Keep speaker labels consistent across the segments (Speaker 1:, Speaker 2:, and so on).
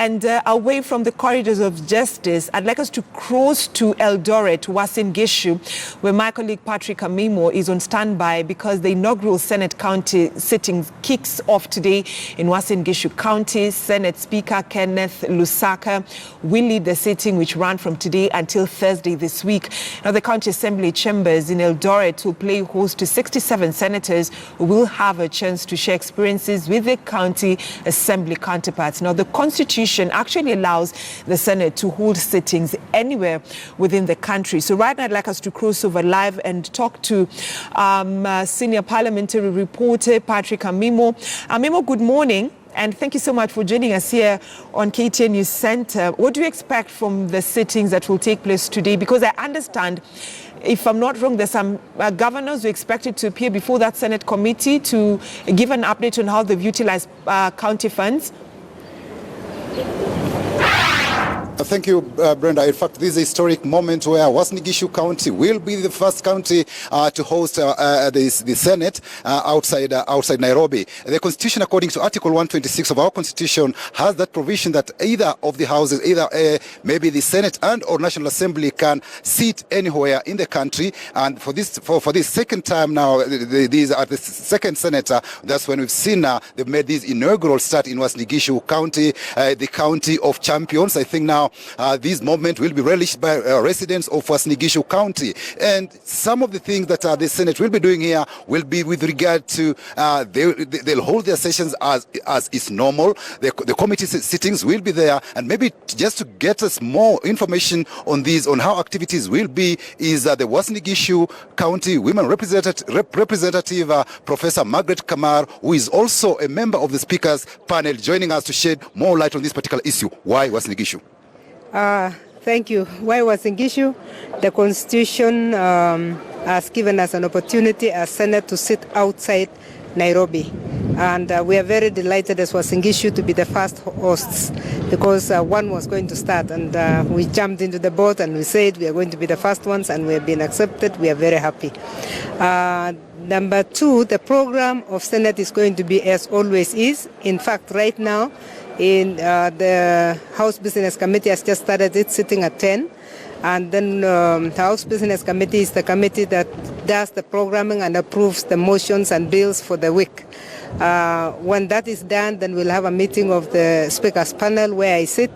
Speaker 1: And away from the corridors of justice, I'd like us to cross to Eldoret, Uasin Gishu, where my colleague Patrick Amimo is on standby because the inaugural Senate County sitting kicks off today in Uasin Gishu County. Senate Speaker Kenneth Lusaka will lead the sitting, which ran from today until Thursday this week. Now, the county assembly chambers in Eldoret will play host to 67 senators who will have a chance to share experiences with the county assembly counterparts. Now, the Constitution actually allows the Senate to hold sittings anywhere within the country. So right now, I'd like us to cross over live and talk to senior parliamentary reporter Patrick Amimo. Amimo, good morning. And thank you so much for joining us here on KTN News Center. What do you expect from the sittings that will take place today? Because I understand, if I'm not wrong, there's some governors who are expected to appear before that Senate committee to give an update on how they've utilized county funds.
Speaker 2: Thank you, Brenda. In fact, this is a historic moment where Uasin Gishu County will be the first county to host the Senate outside Nairobi. The Constitution, according to Article 126 of our Constitution, has that provision that either of the houses, maybe the Senate and or National Assembly, can sit anywhere in the country. And for this second time now, these are the second Senate. That's when we've seen they've made this inaugural start in Uasin Gishu County, the county of champions. I think now this moment will be relished by residents of Uasin Gishu County. And some of the things that the Senate will be doing here will be with regard to they'll hold their sessions as is normal. The committee sittings will be there, and maybe just to get us more information on these, on how activities will be, is the Uasin Gishu County Women Representative Professor Margaret Kamar, who is also a member of the Speakers panel, joining us to shed more light on this particular issue. Why Uasin Gishu?
Speaker 3: Thank you. Why Uasin Gishu? The Constitution has given us an opportunity as Senate to sit outside Nairobi. And we are very delighted as Uasin Gishu to be the first hosts, because one was going to start, and we jumped into the boat and we said we are going to be the first ones, and we have been accepted. We are very happy. Number two, the program of Senate is going to be as always is. In fact, right now, in the House Business Committee has just started its sitting at 10. And then the House Business Committee is the committee that does the programming and approves the motions and bills for the week. When that is done, then we'll have a meeting of the Speakers panel where I sit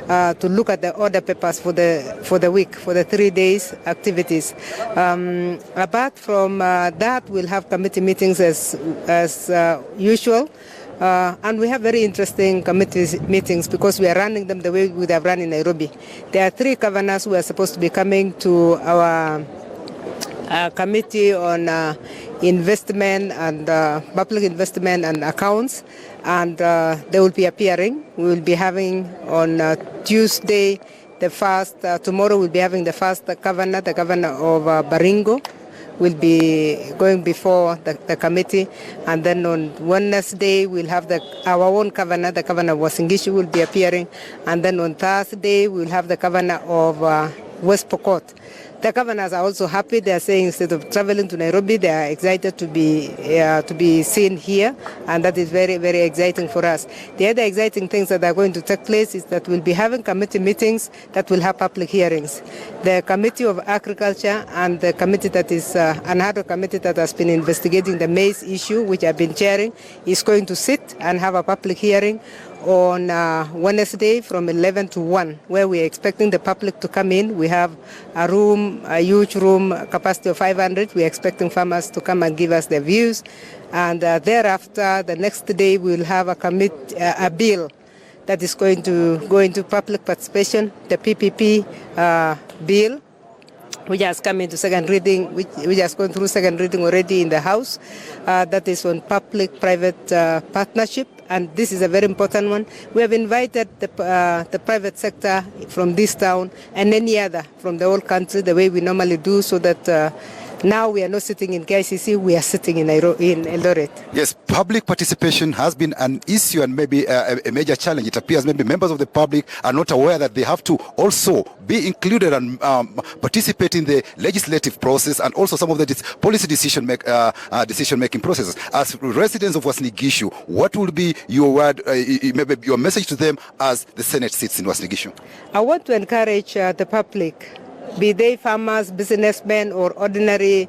Speaker 3: to look at the order papers for the week, for the 3 days activities. Apart from that, we'll have committee meetings as usual. And we have very interesting committee meetings because we are running them the way we would have run in Nairobi. There are 3 governors who are supposed to be coming to our committee on investment and public investment and accounts, and they will be appearing. We will be having on Tuesday the first, tomorrow we'll be having the first governor, the governor of Baringo, will be going before the committee, and then on Wednesday we'll have our own governor, the governor of Uasin Gishu will be appearing, and then on Thursday we'll have the governor of West Pokot. The governors are also happy. They are saying instead of traveling to Nairobi, they are excited to be seen here, and that is very, very exciting for us. The other exciting things that are going to take place is that we'll be having committee meetings that will have public hearings. The Committee of Agriculture and the committee that is another committee that has been investigating the maize issue, which I've been chairing, is going to sit and have a public hearing on Wednesday from 11 to 1, where we are expecting the public to come in. We have a huge room, capacity of 500. We are expecting farmers to come and give us their views. And thereafter, the next day, we will have a bill that is going to go into public participation, the PPP bill, which has come into second reading, which has gone through second reading already in the House. That is on public-private partnership, and this is a very important one. We have invited the private sector from this town and any other from the whole country, the way we normally do, so that Now we are not sitting in KICC, we are sitting in Eldoret.
Speaker 2: Yes, public participation has been an issue and maybe a major challenge. It appears maybe members of the public are not aware that they have to also be included and participate in the legislative process and also some of the policy decision-making processes. As residents of Uasin Gishu, what will be your word, maybe your message to them as the Senate sits in Uasin Gishu?
Speaker 3: I want to encourage the public, be they farmers, businessmen, or ordinary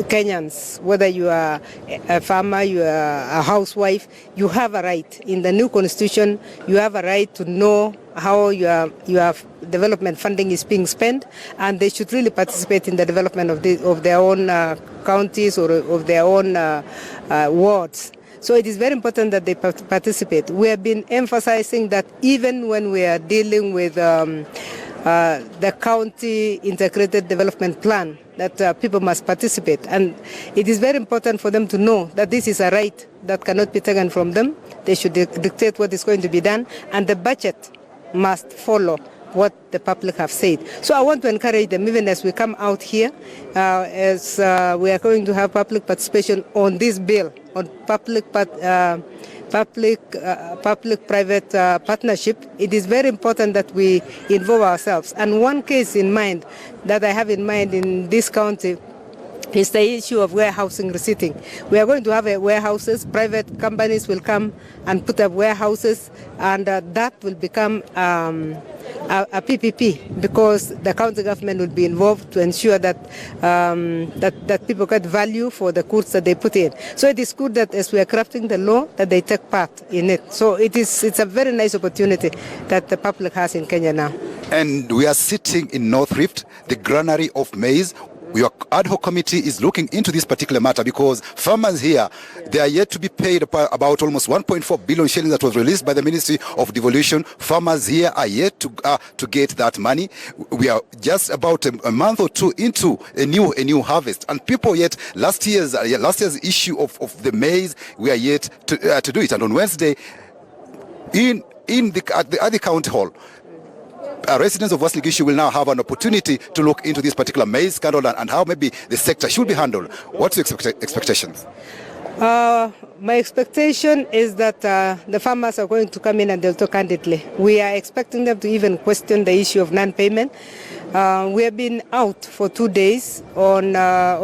Speaker 3: Kenyans, whether you are a farmer, you are a housewife, you have a right. In the new constitution, you have a right to know how your development funding is being spent, and they should really participate in the development of their own counties or of their own wards. So it is very important that they participate. We have been emphasizing that even when we are dealing with the county integrated development plan, that people must participate. And it is very important for them to know that this is a right that cannot be taken from them. They should dictate what is going to be done, and the budget must follow what the public have said. So I want to encourage them, even as we come out here, as we are going to have public participation on this bill, on public-private partnership. It is very important that we involve ourselves. And one case in mind that I have in mind in this county is the issue of warehousing receipting. We are going to have warehouses. Private companies will come and put up warehouses, and that will become a PPP, because the county government will be involved to ensure that that people get value for the goods that they put in. So it is good that as we are crafting the law, that they take part in it. So it's a very nice opportunity that the public has in Kenya now.
Speaker 2: And we are sitting in North Rift, the granary of maize. Your ad hoc committee is looking into this particular matter because farmers here, they are yet to be paid about almost 1.4 billion shillings that was released by the Ministry of Devolution. Farmers here are yet to get that money. We are just about a month or two into a new harvest, and people yet last year's issue of the maize, we are yet to do it. And on Wednesday, at the county hall, residents of Uasin Gishu will now have an opportunity to look into this particular maize scandal and how maybe the sector should be handled. What's your expectations?
Speaker 3: My expectation is that the farmers are going to come in and they'll talk candidly. We are expecting them to even question the issue of non-payment. We have been out for 2 days. On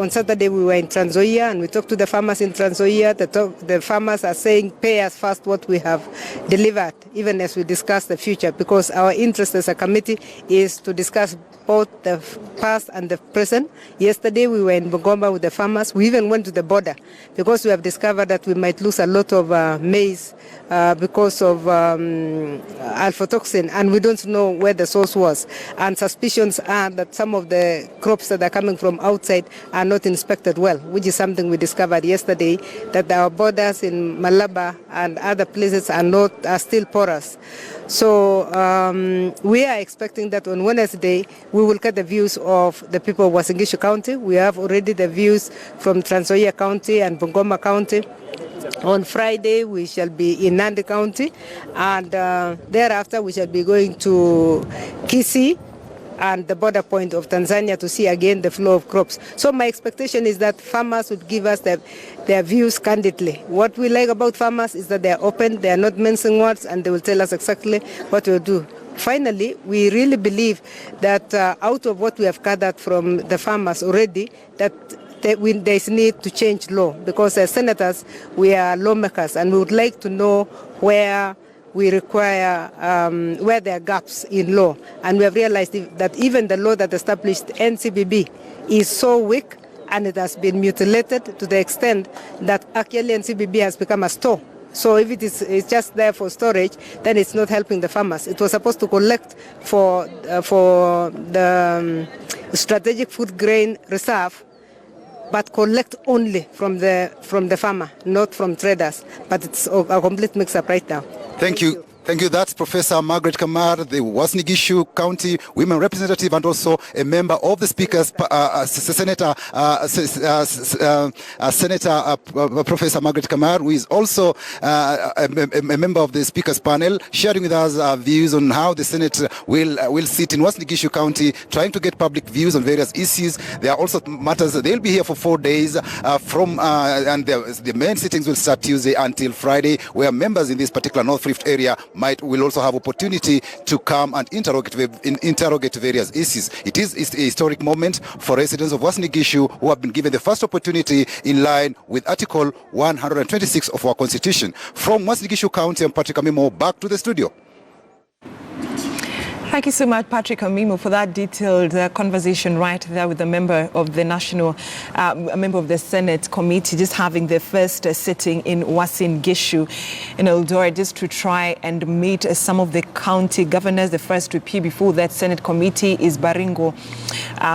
Speaker 3: Saturday we were in Trans Nzoia and we talked to the farmers in Trans Nzoia. The farmers are saying pay us first what we have delivered, even as we discuss the future, because our interest as a committee is to discuss both the past and the present. Yesterday we were in Bungoma with the farmers. We even went to the border because we have discovered that we might lose a lot of maize because of aflatoxin, and we don't know where the source was. And suspicions are that some of the crops that are coming from outside are not inspected well, which is something we discovered yesterday, that our borders in Malaba and other places are still porous. So we are expecting that on Wednesday we will get the views of the people of Uasin Gishu County. We have already the views from Trans Nzoia County and Bungoma County. On Friday we shall be in Nandi County, and thereafter we shall be going to Kisii and the border point of Tanzania to see again the flow of crops. So my expectation is that farmers would give us their views candidly. What we like about farmers is that they are open, they are not mincing words, and they will tell us exactly what we'll do. Finally, we really believe that out of what we have gathered from the farmers already, that there is need to change law, because as senators we are lawmakers and we would like to know where we require, where there are gaps in law. And we have realized that even the law that established NCBB is so weak, and it has been mutilated to the extent that actually NCBB has become a store. So if it's just there for storage, then it's not helping the farmers. It was supposed to collect for the strategic food grain reserve, but collect only from the farmer, not from traders. But it's a complete mix-up right now.
Speaker 2: Thank you. Thank you. That's Professor Margaret Kamar, the Uasin Gishu County Women Representative, and also a member of the Speakers, Senator Professor Margaret Kamar, who is also a member of the Speakers panel, sharing with us views on how the Senate will sit in Uasin Gishu County, trying to get public views on various issues. There are also matters. They'll be here for 4 days and the main sittings will start Tuesday until Friday, where members in this particular North Rift area will also have opportunity to come and interrogate various issues. It is a historic moment for residents of Uasin Gishu who have been given the first opportunity in line with Article 126 of our Constitution. From Uasin Gishu County, I'm Patrick Amimo, back to the studio.
Speaker 1: Thank you so much, Patrick Amimo, for that detailed conversation right there with a member of the a member of the Senate committee, just having their first sitting in Uasin Gishu in Eldoret, just to try and meet some of the county governors. The first to appear before that Senate committee is Baringo.